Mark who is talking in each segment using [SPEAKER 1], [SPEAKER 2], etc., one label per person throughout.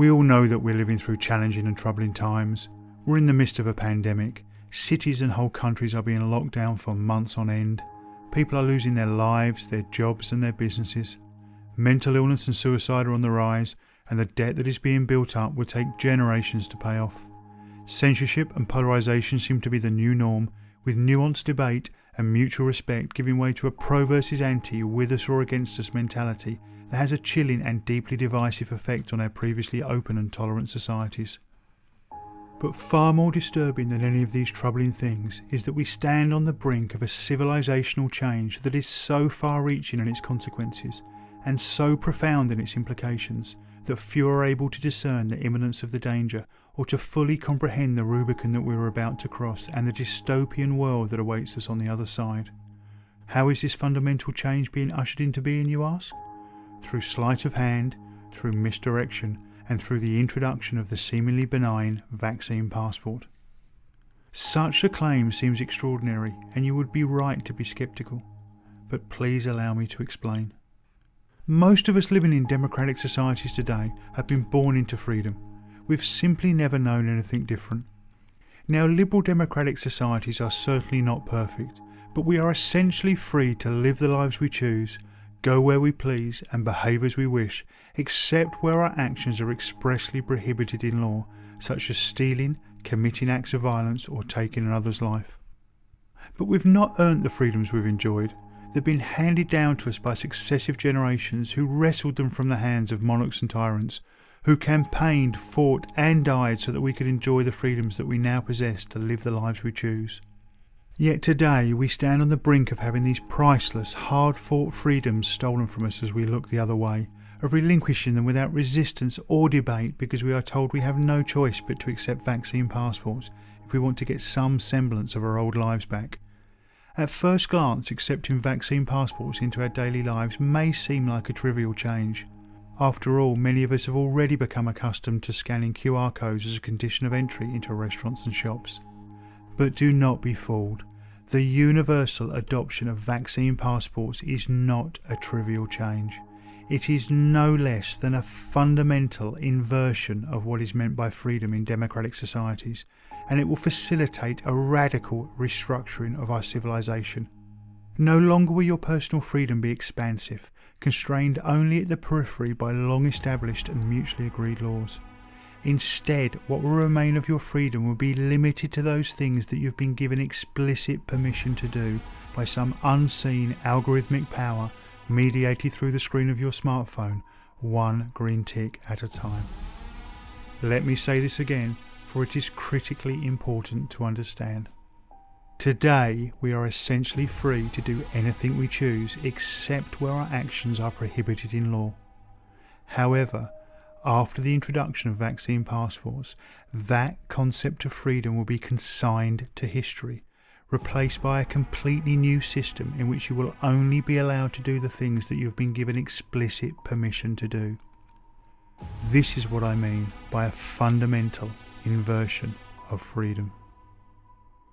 [SPEAKER 1] We all know that we're living through challenging and troubling times. We're in the midst of a pandemic. Cities and whole countries are being locked down for months on end. People are losing their lives, their jobs and their businesses. Mental illness and suicide are on the rise, and the debt that is being built up will take generations to pay off. Censorship and polarisation seem to be the new norm, with nuanced debate and mutual respect giving way to a pro versus anti, with us or against us mentality that has a chilling and deeply divisive effect on our previously open and tolerant societies. But far more disturbing than any of these troubling things is that we stand on the brink of a civilisational change that is so far-reaching in its consequences and so profound in its implications that few are able to discern the imminence of the danger or to fully comprehend the Rubicon that we are about to cross and the dystopian world that awaits us on the other side. How is this fundamental change being ushered into being, you ask? Through sleight of hand, through misdirection, and through the introduction of the seemingly benign vaccine passport. Such a claim seems extraordinary, and you would be right to be sceptical. But please allow me to explain. Most of us living in democratic societies today have been born into freedom. We've simply never known anything different. Now, liberal democratic societies are certainly not perfect, but we are essentially free to live the lives we choose, go where we please and behave as we wish, except where our actions are expressly prohibited in law, such as stealing, committing acts of violence or taking another's life. But we've not earned the freedoms we've enjoyed. They've been handed down to us by successive generations who wrestled them from the hands of monarchs and tyrants, who campaigned, fought and died so that we could enjoy the freedoms that we now possess to live the lives we choose. Yet today we stand on the brink of having these priceless, hard-fought freedoms stolen from us as we look the other way, of relinquishing them without resistance or debate because we are told we have no choice but to accept vaccine passports if we want to get some semblance of our old lives back. At first glance, accepting vaccine passports into our daily lives may seem like a trivial change. After all, many of us have already become accustomed to scanning QR codes as a condition of entry into restaurants and shops. But do not be fooled. The universal adoption of vaccine passports is not a trivial change. It is no less than a fundamental inversion of what is meant by freedom in democratic societies, and it will facilitate a radical restructuring of our civilization. No longer will your personal freedom be expansive, constrained only at the periphery by long-established and mutually agreed laws. Instead, what will remain of your freedom will be limited to those things that you've been given explicit permission to do by some unseen algorithmic power mediated through the screen of your smartphone, one green tick at a time. Let me say this again, for it is critically important to understand. Today, we are essentially free to do anything we choose except where our actions are prohibited in law. However, after the introduction of vaccine passports, that concept of freedom will be consigned to history, replaced by a completely new system in which you will only be allowed to do the things that you've been given explicit permission to do. This is what I mean by a fundamental inversion of freedom.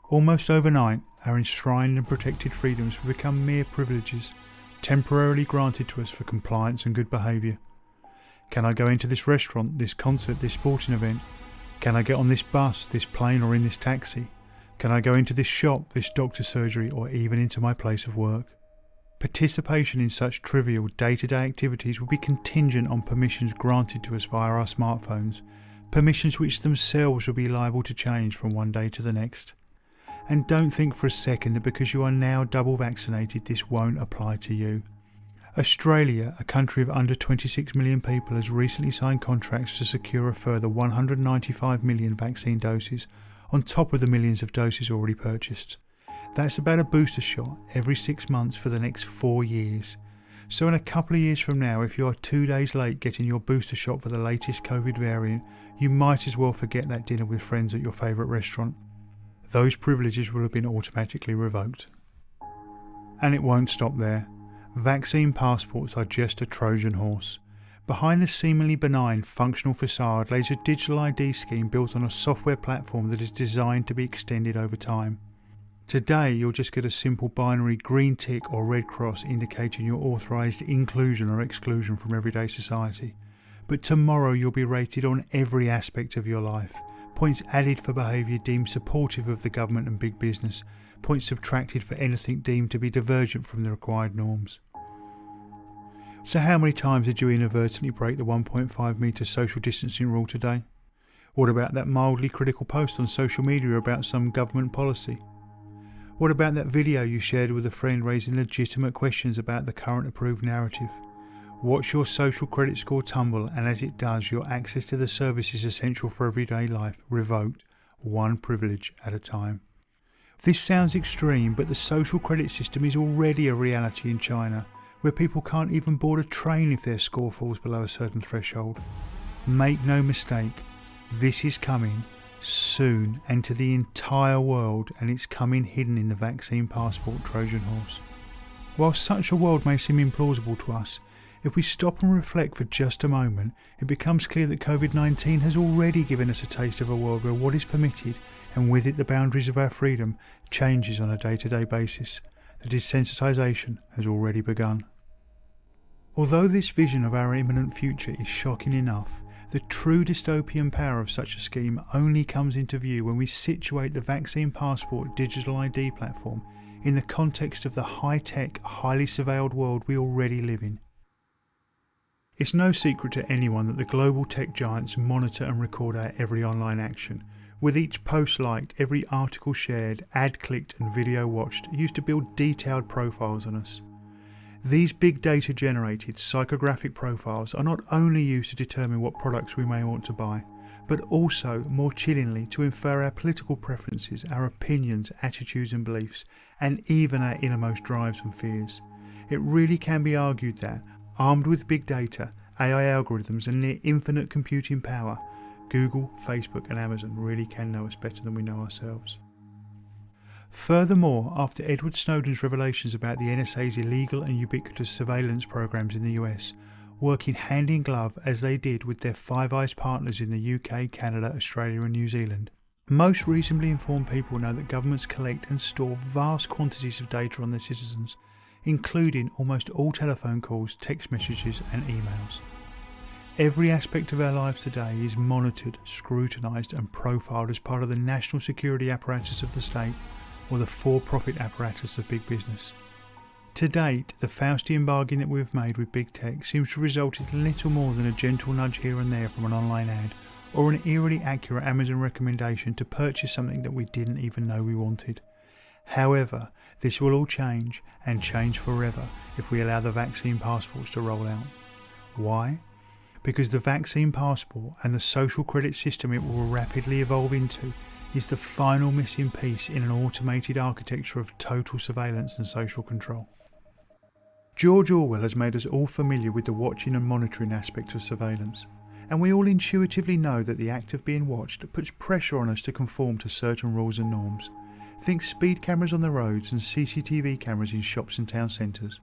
[SPEAKER 1] Almost overnight, our enshrined and protected freedoms will become mere privileges, temporarily granted to us for compliance and good behaviour. Can I go into this restaurant, this concert, this sporting event? Can I get on this bus, this plane or in this taxi? Can I go into this shop, this doctor's surgery or even into my place of work? Participation in such trivial day-to-day activities will be contingent on permissions granted to us via our smartphones, permissions which themselves will be liable to change from one day to the next. And don't think for a second that because you are now double vaccinated this won't apply to you. Australia, a country of under 26 million people, has recently signed contracts to secure a further 195 million vaccine doses on top of the millions of doses already purchased. That's about a booster shot every 6 months for the next 4 years. So in a couple of years from now, if you are 2 days late getting your booster shot for the latest COVID variant, you might as well forget that dinner with friends at your favourite restaurant. Those privileges will have been automatically revoked. And it won't stop there. Vaccine passports are just a Trojan horse. Behind the seemingly benign functional facade lays a digital ID scheme built on a software platform that is designed to be extended over time. Today you'll just get a simple binary green tick or red cross indicating your authorised inclusion or exclusion from everyday society. but tomorrow you'll be rated on every aspect of your life. Points added for behaviour deemed supportive of the government and big business. Points subtracted for anything deemed to be divergent from the required norms. So how many times did you inadvertently break the 1.5 metre social distancing rule today? What about that mildly critical post on social media about some government policy? What about that video you shared with a friend raising legitimate questions about the current approved narrative? Watch your social credit score tumble, and as it does, your access to the services essential for everyday life revoked, one privilege at a time. This sounds extreme, but the social credit system is already a reality in China, where people can't even board a train if their score falls below a certain threshold. Make no mistake, this is coming soon and to the entire world, and it's coming hidden in the vaccine passport Trojan horse. While such a world may seem implausible to us, if we stop and reflect for just a moment, it becomes clear that COVID-19 has already given us a taste of a world where what is permitted, and with it the boundaries of our freedom, changes on a day-to-day basis. The desensitisation has already begun. Although this vision of our imminent future is shocking enough, the true dystopian power of such a scheme only comes into view when we situate the vaccine passport digital ID platform in the context of the high-tech, highly surveilled world we already live in. It's no secret to anyone that the global tech giants monitor and record our every online action, with each post liked, every article shared, ad clicked and video watched, used to build detailed profiles on us. These big data generated psychographic profiles are not only used to determine what products we may want to buy, but also, more chillingly, to infer our political preferences, our opinions, attitudes and beliefs, and even our innermost drives and fears. It really can be argued that, armed with big data, AI algorithms and near infinite computing power, Google, Facebook and Amazon really can know us better than we know ourselves. Furthermore, after Edward Snowden's revelations about the NSA's illegal and ubiquitous surveillance programs in the US, working hand in glove as they did with their Five Eyes partners in the UK, Canada, Australia and New Zealand, most reasonably informed people know that governments collect and store vast quantities of data on their citizens, including almost all telephone calls, text messages and emails. Every aspect of our lives today is monitored, scrutinised and profiled as part of the national security apparatus of the state or the for-profit apparatus of big business. To date, the Faustian bargain that we've made with big tech seems to result in little more than a gentle nudge here and there from an online ad or an eerily accurate Amazon recommendation to purchase something that we didn't even know we wanted. However, this will all change, and change forever, if we allow the vaccine passports to roll out. Why? Because the vaccine passport and the social credit system it will rapidly evolve into is the final missing piece in an automated architecture of total surveillance and social control. George Orwell has made us all familiar with the watching and monitoring aspect of surveillance, and we all intuitively know that the act of being watched puts pressure on us to conform to certain rules and norms. Think speed cameras on the roads and CCTV cameras in shops and town centres.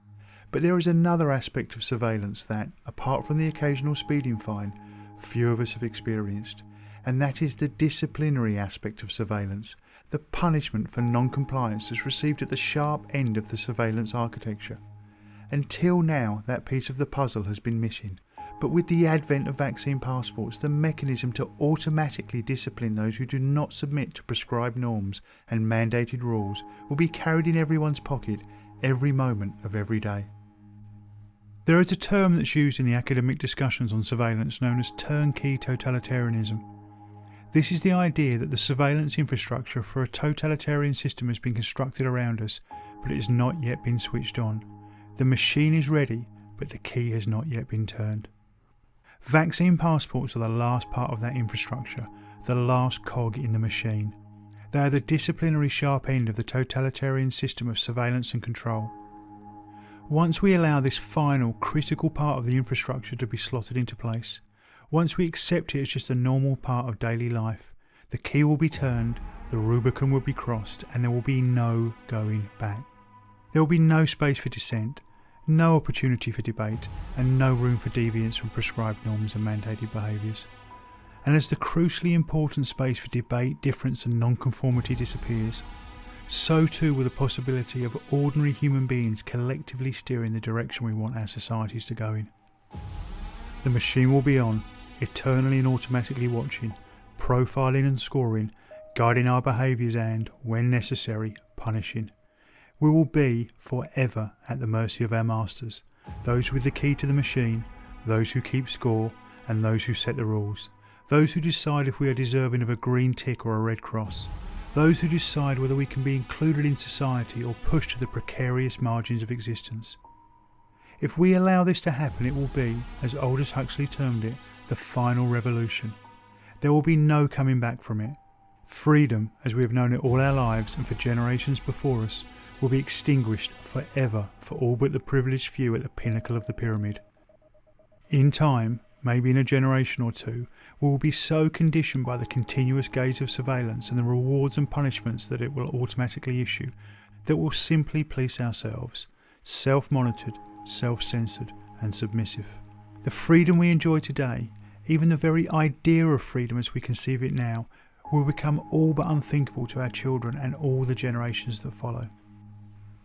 [SPEAKER 1] But there is another aspect of surveillance that, apart from the occasional speeding fine, few of us have experienced, and that is the disciplinary aspect of surveillance, the punishment for non-compliance that's received at the sharp end of the surveillance architecture. Until now, that piece of the puzzle has been missing, but with the advent of vaccine passports, the mechanism to automatically discipline those who do not submit to prescribed norms and mandated rules will be carried in everyone's pocket every moment of every day. There is a term that's used in the academic discussions on surveillance known as turnkey totalitarianism. This is the idea that the surveillance infrastructure for a totalitarian system has been constructed around us, but it has not yet been switched on. The machine is ready, but the key has not yet been turned. Vaccine passports are the last part of that infrastructure, the last cog in the machine. They are the disciplinary sharp end of the totalitarian system of surveillance and control. Once we allow this final, critical part of the infrastructure to be slotted into place, once we accept it as just a normal part of daily life, the key will be turned, the Rubicon will be crossed, and there will be no going back. There will be no space for dissent, no opportunity for debate, and no room for deviance from prescribed norms and mandated behaviours. And as the crucially important space for debate, difference and non-conformity disappears, so too will the possibility of ordinary human beings collectively steering the direction we want our societies to go in. The machine will be on, eternally and automatically watching, profiling and scoring, guiding our behaviours and, when necessary, punishing. We will be forever at the mercy of our masters, those with the key to the machine, those who keep score, and those who set the rules, those who decide if we are deserving of a green tick or a red cross, those who decide whether we can be included in society or pushed to the precarious margins of existence. If we allow this to happen, it will be, as Aldous Huxley termed it, the final revolution. There will be no coming back from it. Freedom, as we have known it all our lives and for generations before us, will be extinguished forever for all but the privileged few at the pinnacle of the pyramid. In time, maybe in a generation or two, we will be so conditioned by the continuous gaze of surveillance and the rewards and punishments that it will automatically issue, that we'll simply police ourselves, self-monitored, self-censored and submissive. The freedom we enjoy today, even the very idea of freedom as we conceive it now, will become all but unthinkable to our children and all the generations that follow.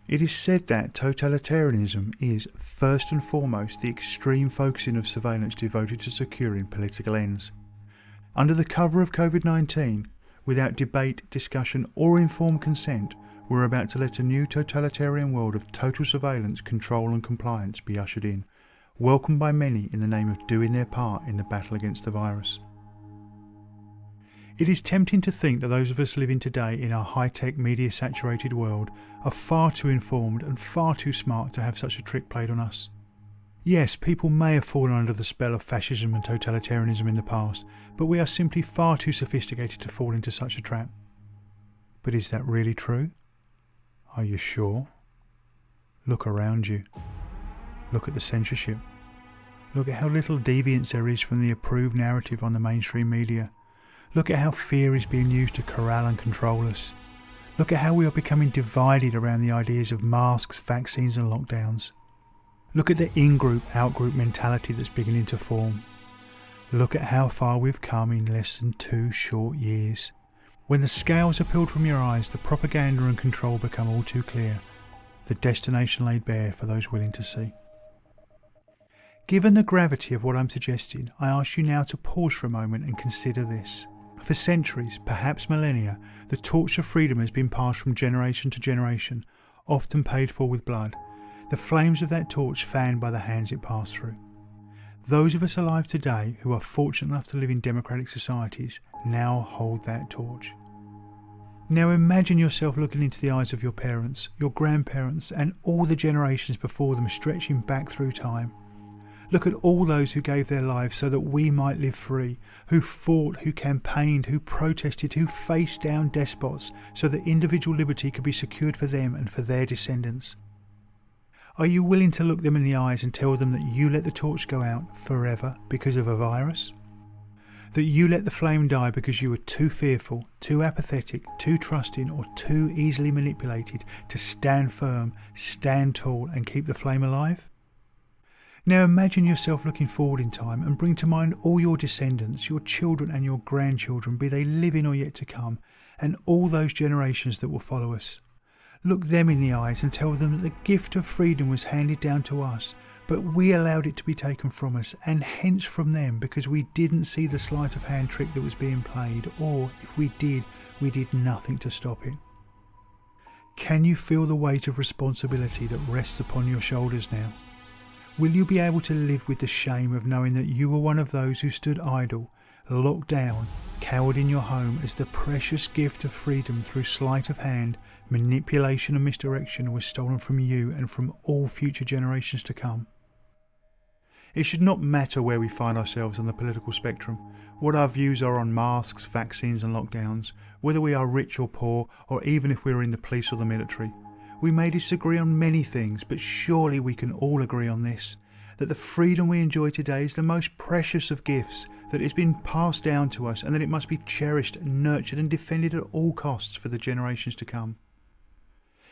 [SPEAKER 1] It is said that totalitarianism is, first and foremost, the extreme focusing of surveillance devoted to securing political ends. Under the cover of COVID-19, without debate, discussion or informed consent, we're about to let a new totalitarian world of total surveillance, control and compliance be ushered in, welcomed by many in the name of doing their part in the battle against the virus. It is tempting to think that those of us living today in our high-tech, media-saturated world are far too informed and far too smart to have such a trick played on us. Yes, people may have fallen under the spell of fascism and totalitarianism in the past, but we are simply far too sophisticated to fall into such a trap. But is that really true? Are you sure? Look around you. Look at the censorship. Look at how little deviance there is from the approved narrative on the mainstream media. Look at how fear is being used to corral and control us. Look at how we are becoming divided around the ideas of masks, vaccines and lockdowns. Look at the in-group, out-group mentality that's beginning to form. Look at how far we've come in less than 2 short years. When the scales are peeled from your eyes, the propaganda and control become all too clear. The destination laid bare for those willing to see. Given the gravity of what I'm suggesting, I ask you now to pause for a moment and consider this. For centuries, perhaps millennia, the torch of freedom has been passed from generation to generation, often paid for with blood, the flames of that torch fanned by the hands it passed through. Those of us alive today who are fortunate enough to live in democratic societies now hold that torch. Now imagine yourself looking into the eyes of your parents, your grandparents and all the generations before them stretching back through time. Look at all those who gave their lives so that we might live free, who fought, who campaigned, who protested, who faced down despots so that individual liberty could be secured for them and for their descendants. Are you willing to look them in the eyes and tell them that you let the torch go out forever because of a virus? That you let the flame die because you were too fearful, too apathetic, too trusting or too easily manipulated to stand firm, stand tall and keep the flame alive? Now imagine yourself looking forward in time and bring to mind all your descendants, your children and your grandchildren, be they living or yet to come, and all those generations that will follow us. Look them in the eyes and tell them that the gift of freedom was handed down to us, but we allowed it to be taken from us and hence from them because we didn't see the sleight of hand trick that was being played, or if we did nothing to stop it. Can you feel the weight of responsibility that rests upon your shoulders now? Will you be able to live with the shame of knowing that you were one of those who stood idle, locked down, cowered in your home as the precious gift of freedom through sleight of hand, manipulation and misdirection was stolen from you and from all future generations to come? It should not matter where we find ourselves on the political spectrum, what our views are on masks, vaccines and lockdowns, whether we are rich or poor, or even if we are in the police or the military. We may disagree on many things, but surely we can all agree on this, that the freedom we enjoy today is the most precious of gifts, that it has been passed down to us and that it must be cherished, nurtured and defended at all costs for the generations to come.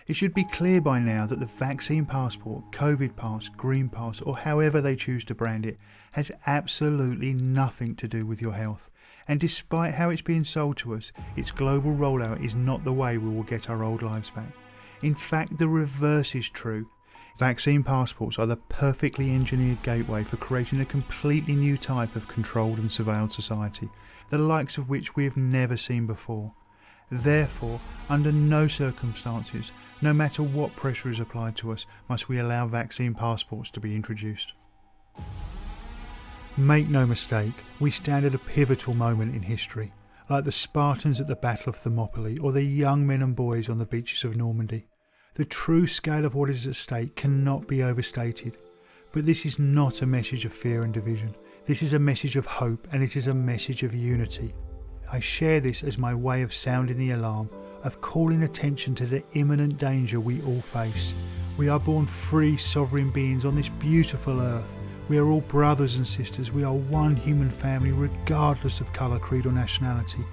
[SPEAKER 1] It should be clear by now that the vaccine passport, COVID pass, green pass or however they choose to brand it has absolutely nothing to do with your health. And despite how it's being sold to us, its global rollout is not the way we will get our old lives back. In fact, the reverse is true. Vaccine passports are the perfectly engineered gateway for creating a completely new type of controlled and surveilled society, the likes of which we have never seen before. Therefore, under no circumstances, no matter what pressure is applied to us, must we allow vaccine passports to be introduced. Make no mistake, we stand at a pivotal moment in history, like the Spartans at the Battle of Thermopylae or the young men and boys on the beaches of Normandy. The true scale of what is at stake cannot be overstated, but this is not a message of fear and division. This is a message of hope, and it is a message of unity. I share this as my way of sounding the alarm, of calling attention to the imminent danger we all face. We are born free, sovereign beings on this beautiful earth. We are all brothers and sisters. We are one human family regardless of colour, creed or nationality.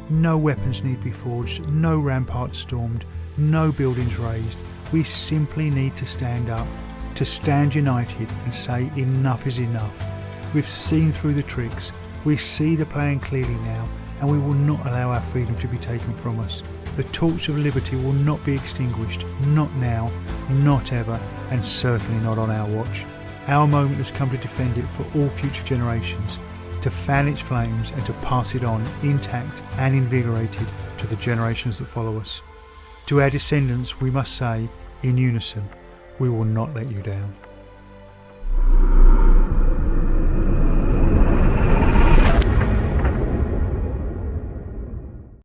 [SPEAKER 1] No weapons need be forged, no ramparts stormed, no buildings raised. We simply need to stand up, to stand united and say enough is enough. We've seen through the tricks, we see the plan clearly now, and we will not allow our freedom to be taken from us. The torch of liberty will not be extinguished, not now, not ever, and certainly not on our watch. Our moment has come to defend it for all future generations, to fan its flames and to pass it on intact and invigorated to the generations that follow us. To our descendants we must say, in unison, we will not let you down.